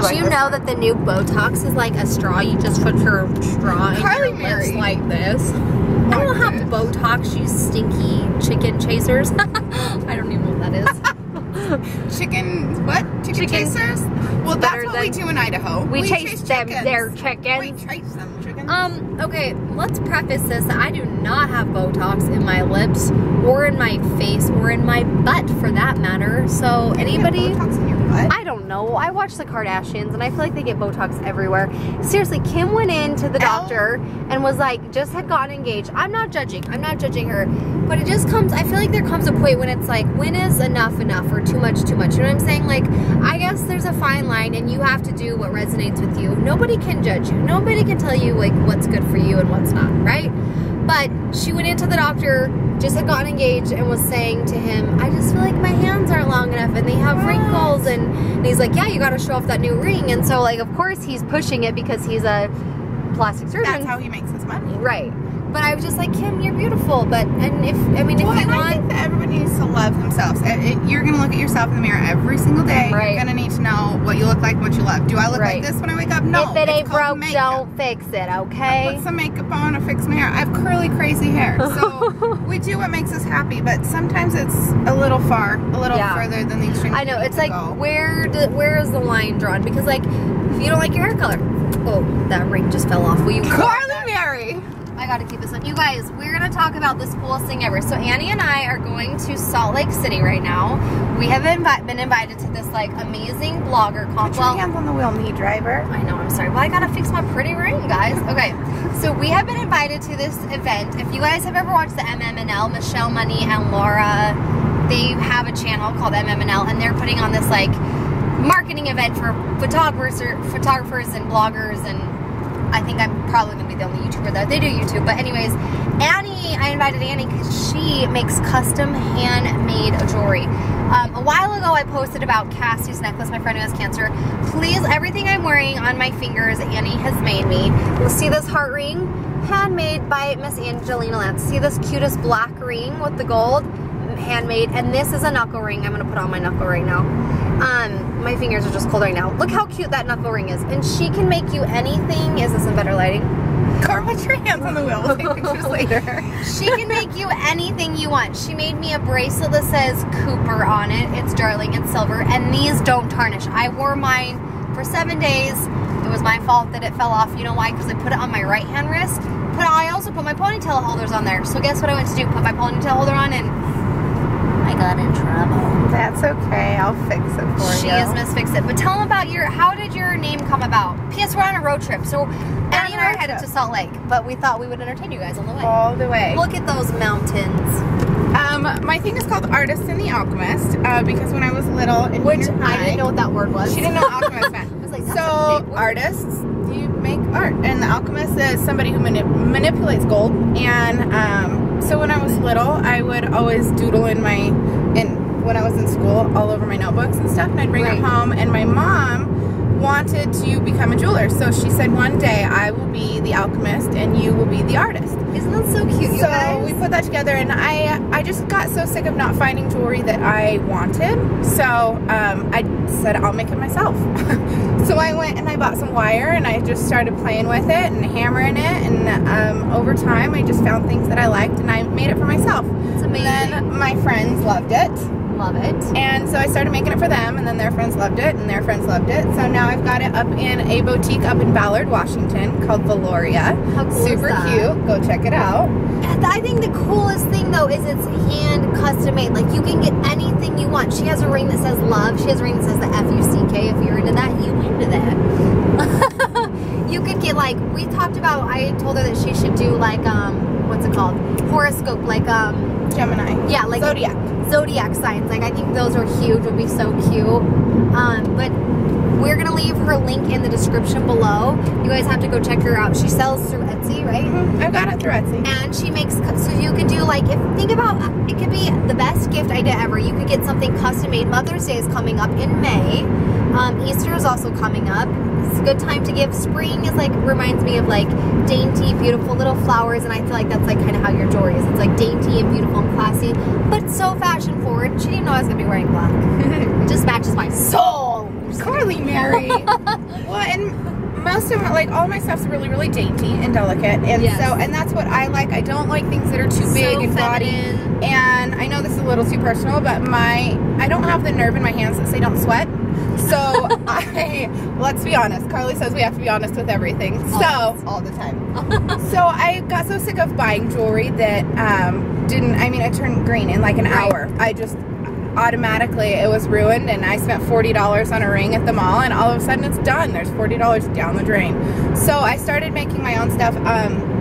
Did you know that the new Botox is like a straw? You just put your straw in your lips like this. I don't have Botox, you stinky chicken chasers. I don't even know what that is. Chicken, what? Chicken chasers? Well, that's what we do in Idaho. We chase them, their chickens. We chase them, chickens. Okay, let's preface this that I do not have Botox in my lips, or in my face, or in my butt for that matter. So anybody... You have Botox in your butt? I don't know. I watch the Kardashians and I feel like they get Botox everywhere. Seriously, Kim went into the doctor and was like, just had gotten engaged. I'm not judging. I'm not judging her. But it just comes, I feel like there comes a point when it's like, when is enough or too much too much? You know what I'm saying? Like, I guess there's a fine line and you have to do what resonates with you. Nobody can judge you. Nobody can tell you like what's good for you and what's not, right? But she went into the doctor, just had gotten engaged, and was saying to him, I just feel like my hands aren't long enough and they have wrinkles. And he's like, yeah, you got to show off that new ring. And so, like, of course he's pushing it because he's a plastic surgeon. That's how he makes his money. Right. But I was just like, Kim, you're beautiful. But, and if, I mean, if you want... I think that everybody needs to love themselves. You're going to look at yourself in the mirror every single day. Right. You're going to need to know what you look like, what you love. Do I look like this when I wake up? No. If it ain't broke, don't fix it, okay? I put some makeup on and fix my hair. I have curly, crazy hair. So we do what makes us happy, but sometimes it's a little further than the extreme. I know. It's like, where is the line drawn? Because, like, if you don't like your hair color... Oh, that ring just fell off. Will you... Carly Mary! I gotta keep this on. You guys, we're gonna talk about this coolest thing ever. So Annie and I are going to Salt Lake City right now. We have been invited to this like amazing blogger conference. Put your hands on the wheel, me driver. I know, I'm sorry. Well, I gotta fix my pretty ring, guys. Okay, so we have been invited to this event. If you guys have ever watched the MM&L, Michelle, Money, and Laura, they have a channel called MM&L, and they're putting on this like marketing event for photographers and bloggers, and I think I'm probably going to be the only YouTuber that they do YouTube. But anyways, I invited Annie because she makes custom handmade jewelry. A while ago I posted about Cassie's necklace, my friend who has cancer. Please, everything I'm wearing on my fingers, Annie has made me. You'll see this heart ring, handmade by Miss Angelina Lance. See this cutest black ring with the gold? Handmade. And this is a knuckle ring. I'm going to put on my knuckle right now. My fingers are just cold right now. Look how cute that knuckle ring is. And she can make you anything. Is this in better lighting? Carl, put your hands on the wheel. We'll take pictures later. She can make you anything you want. She made me a bracelet that says Cooper on it. It's darling and silver. And these don't tarnish. I wore mine for 7 days. It was my fault that it fell off. You know why? Because I put it on my right hand wrist. But I also put my ponytail holders on there. So guess what I went to do? Put my ponytail holder on and I got in trouble. That's okay. I'll fix it for you. She is Miss Fix It. But tell them about how did your name come about? P.S. We're on a road trip. So Annie and I are headed to Salt Lake. But we thought we would entertain you guys on the way. All the way. Look at those mountains. My thing is called ArtistandAlchemist because when I was little in I didn't know what that word was. She didn't know what alchemist meant. I was like, so artists, you make art. And the alchemist is somebody who manipulates gold. And so when I was little, I would always doodle when I was in school all over my notebooks and stuff, and I'd bring it home, and my mom wanted to become a jeweler, so she said one day I will be the alchemist and you will be the artist. Isn't that so cute, you guys? So we put that together, and I just got so sick of not finding jewelry that I wanted, so I said I'll make it myself. So I went and I bought some wire, and I just started playing with it and hammering it, and over time I just found things that I liked and I made it for myself. It's amazing. And then my friends loved it. Love it. And so I started making it for them, and then their friends loved it, and their friends loved it. So now I've got it up in a boutique up in Ballard, Washington called Valoria. How cool Super is that? cute. Go check it out. I think the coolest thing though is it's hand custom made. Like you can get anything you want. She has a ring that says love. She has a ring that says the F-U-C-K. If you're into that, you into that. You could get like, we talked about, I told her that she should do like, what's it called? Horoscope, like, Gemini. Yeah, like zodiac signs. Like I think those are huge, would be so cute. But we're gonna leave her link in the description below. You guys have to go check her out. She sells through Etsy, right? I've got it through Etsy. And she makes, so you could do like, think about, it could be the best gift idea ever. You could get something custom made. Mother's Day is coming up in May. Easter is also coming up. It's a good time to give. Spring is like, reminds me of like dainty, beautiful little flowers, and I feel like that's like kind of how your jewelry is. It's like dainty and beautiful and classy, but so fashion forward. She didn't know I was gonna be wearing black. It just matches my soul. Carly Mary. Well, and most of my, like, all my stuff's really, really dainty and delicate, and so, and that's what I like. I don't like things that are too big and gaudy. And I know this is a little too personal, but I don't have the nerve in my hands that say don't sweat. So let's be honest. Carly says we have to be honest with everything. All the time. So I got so sick of buying jewelry that I turned green in like an hour. I just automatically, it was ruined, and I spent $40 on a ring at the mall, and all of a sudden it's done. There's $40 down the drain. So I started making my own stuff.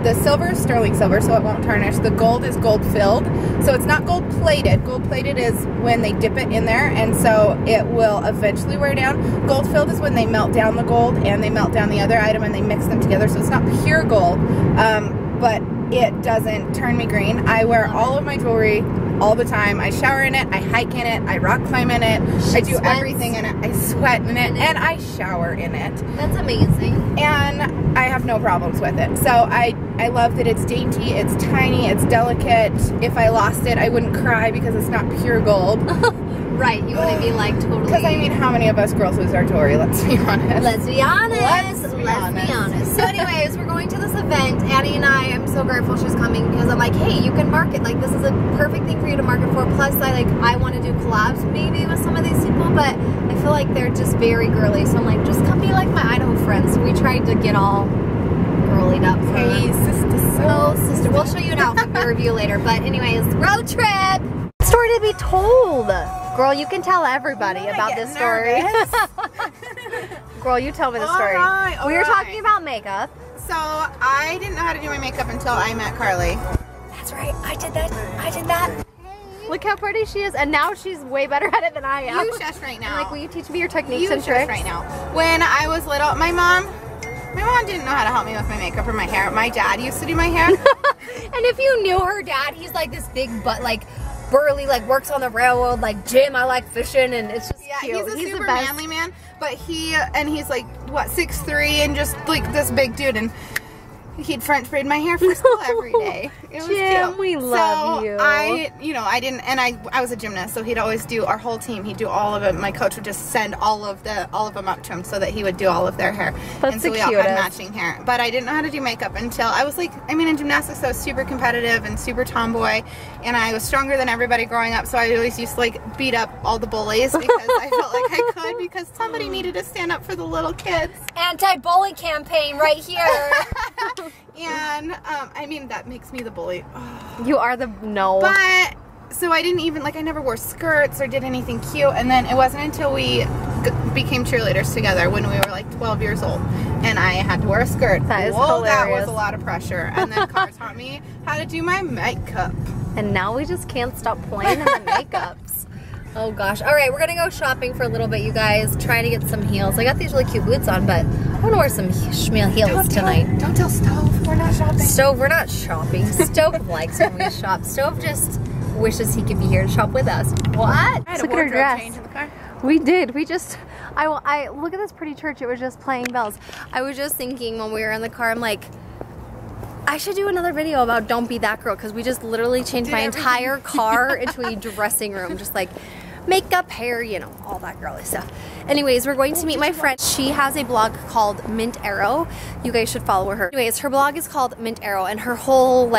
The silver is sterling silver, so it won't tarnish. The gold is gold filled, so it's not gold plated. Gold plated is when they dip it in there, and so it will eventually wear down. Gold filled is when they melt down the gold and they melt down the other item and they mix them together, so it's not pure gold, but it doesn't turn me green. I wear all of my jewelry all the time. I shower in it, I hike in it, I rock climb in it, I do everything in it, I sweat in it, and I shower in it. That's amazing. And I have no problems with it. So I love that it's dainty, it's tiny, it's delicate. If I lost it, I wouldn't cry because it's not pure gold. Right, you wouldn't be like totally... Because I mean, how many of us girls lose our jewelry? Let's be honest. Let's be honest. Let's be honest. So anyways, we're going to this event. Addie and I am so grateful she's coming because I'm like, hey, you can market. Like, this is a perfect thing for you to market for. Plus, I want to do collabs maybe with some of these people, but I feel like they're just very girly. So I'm like, just come be like my Idaho friends. We tried to get all girlied up. Hey, sister. Oh, sister. We'll show you an outfit review later. But anyways, road trip. Story to be told. Girl, you can tell everybody about this story. Girl, you tell me the story. We were talking about makeup. So I didn't know how to do my makeup until I met Carly. That's right. I did that. Look how pretty she is, and now she's way better at it than I am. You shush right now. Like, will you teach me your techniques and tricks? Right now. When I was little, my mom didn't know how to help me with my makeup or my hair. My dad used to do my hair. And if you knew her dad, he's like this big butt, like burly, like works on the railroad, like Jim, I like fishing, and it's just cute. He's a super manly man, but he's like, what, 6'3", and just like this big dude, and he'd French braid my hair for school every day. It was Jim, cute. we love you. I was a gymnast, so he'd always do our whole team. He'd do all of it. My coach would just send all of them up to him so that he would do all of their hair. That's and so we all had matching hair. But I didn't know how to do makeup until I was like, in gymnastics I was super competitive and super tomboy, and I was stronger than everybody growing up, so I always used to like beat up all the bullies because I felt like I could, because somebody needed to stand up for the little kids. Anti-bully campaign right here. And that makes me the bully. Oh. You are the But so I didn't even I never wore skirts or did anything cute, and then it wasn't until we became cheerleaders together when we were like 12 years old, and I had to wear a skirt. That is hilarious. That was a lot of pressure. And then Car taught me how to do my makeup. And now we just can't stop playing in the makeups. Oh gosh. All right, we're gonna go shopping for a little bit, you guys. Trying to get some heels. I got these really cute boots on, but I want to wear some schmeal heels tonight. Don't tell Stove we're not shopping. Stove, we're not shopping. Stove likes when we shop. Stove just wishes he could be here to shop with us. What? Look at her dress. Change in the car. We did. We just, I look at this pretty church. It was just playing bells. I was just thinking when we were in the car, I'm like, I should do another video about Don't Be That Girl, because we just literally changed my entire car into a dressing room, just like makeup, hair, you know, all that girly stuff. Anyways, we're going to meet my friend. She has a blog called Mint Arrow. You guys should follow her. Anyways, her blog is called Mint Arrow, and her whole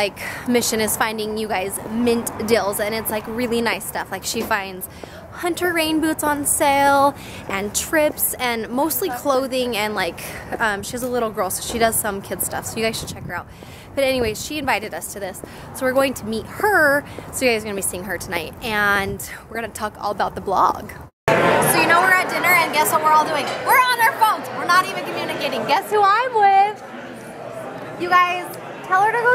mission is finding you guys mint deals, and it's like really nice stuff. Like, she finds hunter rain boots on sale and trips and mostly clothing, and she has a little girl, so she does some kid stuff, so you guys should check her out. But anyways, she invited us to this, so we're going to meet her. So you guys are gonna be seeing her tonight, and we're gonna talk all about the blog. So you know we're at dinner, and guess what we're all doing? We're on our phones. We're not even communicating. Guess who I'm with? You guys, tell her to go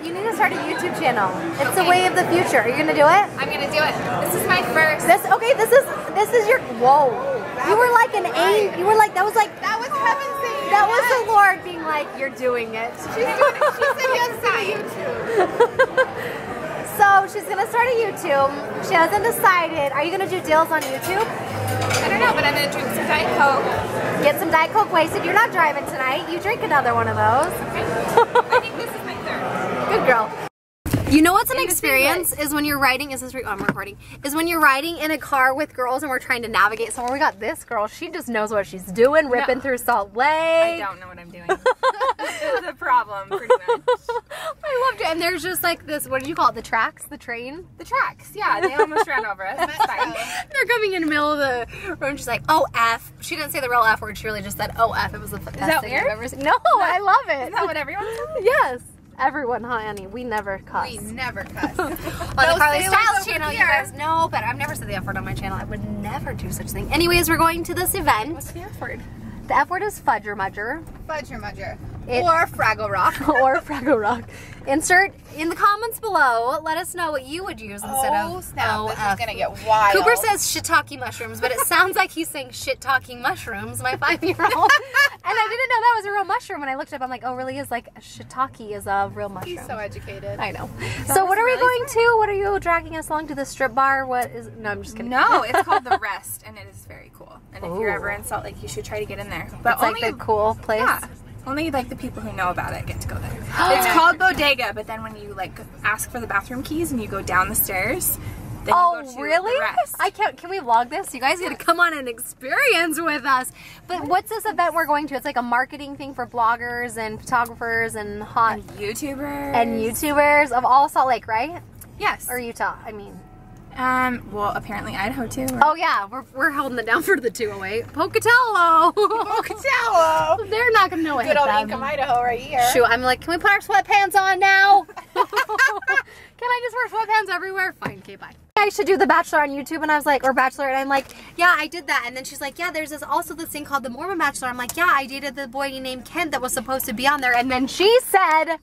you need to start a YouTube channel. It's the way of the future. Are you gonna do it? I'm gonna do it. This is my first. This is your, whoa. You were like an angel. You were like, that was heaven saying. That was the Lord being like, you're doing it. She's doing it. She said yes to YouTube. So she's gonna start a YouTube. She hasn't decided. Are you gonna do deals on YouTube? I don't know, but I'm gonna drink some Diet Coke. Get some Diet Coke wasted. You're not driving tonight. You drink another one of those. I think this is my third. Good girl. You know what's an experience is when you're riding, I'm recording, is when you're riding in a car with girls and we're trying to navigate somewhere. We got this girl, she just knows what she's doing, ripping through Salt Lake. I don't know what I'm doing. That's the problem, pretty much. I loved it. And there's just like this, what do you call it, the tracks, the train? The tracks, yeah, they almost ran over us. That's fine. They're coming in the middle of the road and she's like, oh, F. She didn't say the real F word, she really just said, oh, F. It was the best thing I've ever seen. No, I love it. Is that what everyone says? Yes. Everyone, honey, we never cuss. We never cuss. On the CarlieStylez channel, you guys know, but I've never said the F word on my channel. I would never do such a thing. Anyways, we're going to this event. What's the F word? The F word is fudger-mudger. Fudger-mudger. Or Fraggle Rock. Or Fraggle Rock. Insert in the comments below, let us know what you would use instead of snap, this is gonna get wild. Cooper says shiitake mushrooms, but it sounds like he's saying shit-talking mushrooms, my 5-year-old. And I didn't know that was a real mushroom. When I looked it up, I'm like, oh, really? Is like shiitake is a real mushroom. He's so educated. I know. So what are we going to? What are you dragging us along to the strip bar? What is? No, I'm just kidding. No, it's called The Rest, and it is very cool. And if you're ever in Salt Lake, you should try to get in there. But it's like the cool place. Yeah. Only like the people who know about it get to go there. It's called Bodega, but then when you like ask for the bathroom keys and you go down the stairs, then you go to really? The Rest. I can't. Can we vlog this? You guys got to come on and experience with us. But what's this event we're going to? It's like a marketing thing for bloggers and photographers and hot YouTubers of all Salt Lake, right? Yes. Or Utah. I mean. Well, apparently Idaho too. Oh yeah, we're holding it down for the 208. Pocatello. Pocatello. They're not gonna know it. Good old Income, Idaho, right here. Shoot, I'm like, can we put our sweatpants on now? Can I just wear sweatpants everywhere? Fine, okay, bye. I should do The Bachelor on YouTube, and I was like, or Bachelor, and I'm like, yeah, I did that. And then she's like, yeah, there's also this thing called the Mormon Bachelor. I'm like, yeah, I dated the boy named Kent that was supposed to be on there. And then she said,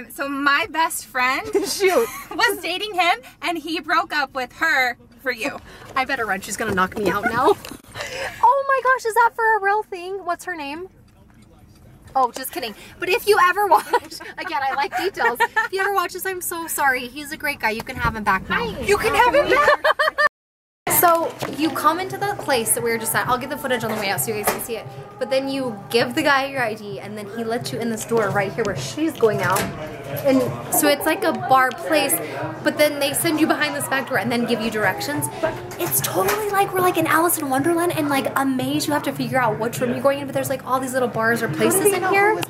so my best friend was dating him, and he broke up with her for you. I better run. She's gonna knock me out now. Oh my gosh, is that for a real thing? What's her name? Oh, just kidding. But if you ever watch, again, I like details. If you ever watch this, I'm so sorry. He's a great guy. You can have him back now. You can have him back. So you come into the place that we were just at. I'll get the footage on the way out so you guys can see it. But then you give the guy your ID, and then he lets you in this door right here where she's going out. And so it's like a bar place, but then they send you behind this back door and then give you directions. It's totally like we're like in Alice in Wonderland, and like a maze. You have to figure out which room you're going in, but there's like all these little bars or places in here.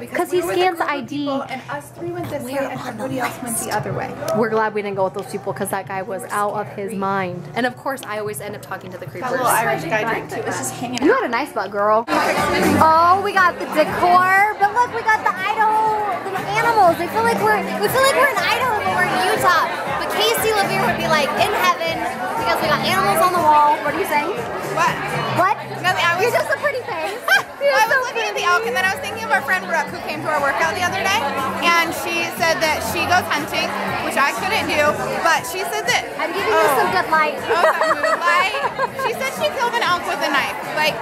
Because he scans the ID. And us three went this way, and everybody else went the other way. We're glad we didn't go with those people because that guy was out of his mind. And of course, I always end up talking to the creepers. That little Irish guy drink too. It's just hanging out. You had a nice butt, girl. Oh, we got the decor, but look, we got the Idaho, the animals. We feel like we're in Idaho, but we're in Utah. But Casey Levere would be like in heaven because we got animals on the wall. What are you saying? What? What? Nothing. You're just a pretty face. I was looking at the elk, and then I was thinking of our friend Brooke, who came to our workout the other day, and she said that she goes hunting, which I couldn't do, but she said that I'm giving you some good light. She said she killed an elk with a knife. Like,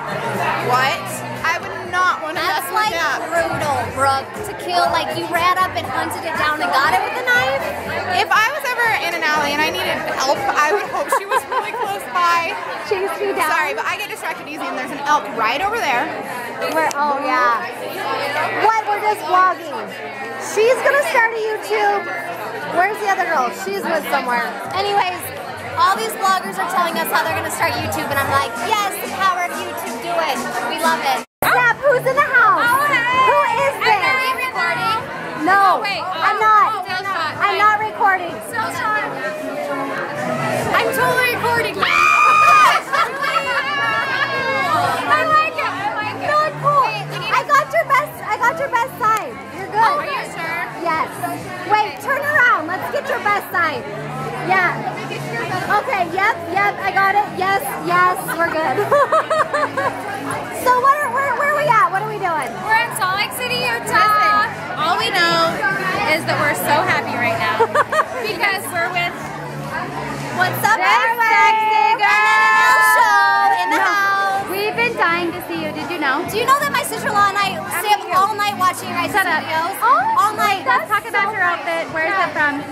what? I would not want to mess That's with like that. brutal, Brooke, to kill. Like you ran up and hunted it down and got it with a knife. If I was ever in an alley and I needed help, I would hope she was really close by. Chase me down. Sorry, but I get distracted easy, and there's an elk right over there. Where? Oh yeah. What? We're just vlogging. She's gonna start a YouTube. Where's the other girl? She's with somewhere. Anyways, all these bloggers are telling us how they're gonna start YouTube, and I'm like, yes, the power of YouTube, do it. We love it. Snap, who's in the house? Oh, hey. Who is this? Are you recording? No, Oh, wait. I'm not. Still shot. I'm not recording. Still shot. I'm totally recording. I like it. I like it. Not cool. I got your best side. You're good. Oh, are you sure? Yes. Wait, turn around. Let's get your best side. Yeah. Okay, yep, I got it. Yes, we're good. So where are we at? What are we doing? We're in Salt Lake City, Utah. All we know is that we're so happy right now because we're with What's up, everybody? M&L show in the house. We've been dying to see you. Did you know? Do you know that my sister-in-law and I stay up all night watching you guys' videos? All night. Let's talk about your outfit. Where's it from?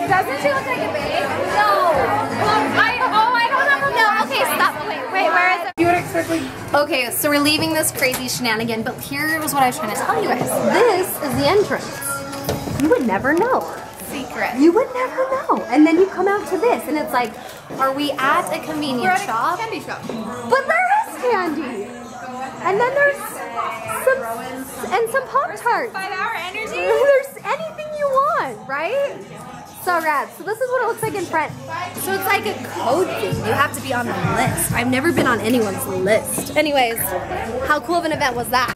Doesn't she look like a babe? No. I don't have a No, okay, stop. Wait, where is it? You would expect like Okay, so we're leaving this crazy shenanigan, but here was what I was trying to tell you guys. This is the entrance. You would never know. secret. You would never know. And then you come out to this, and it's like, are we at a convenience shop? Candy shop. But there is candy. And then there's some Pop-Tarts. 5-hour energy. There's anything you want, right? So rad. So this is what it looks like in front. So it's like a code thing. You have to be on the list. I've never been on anyone's list. Anyways, how cool of an event was that?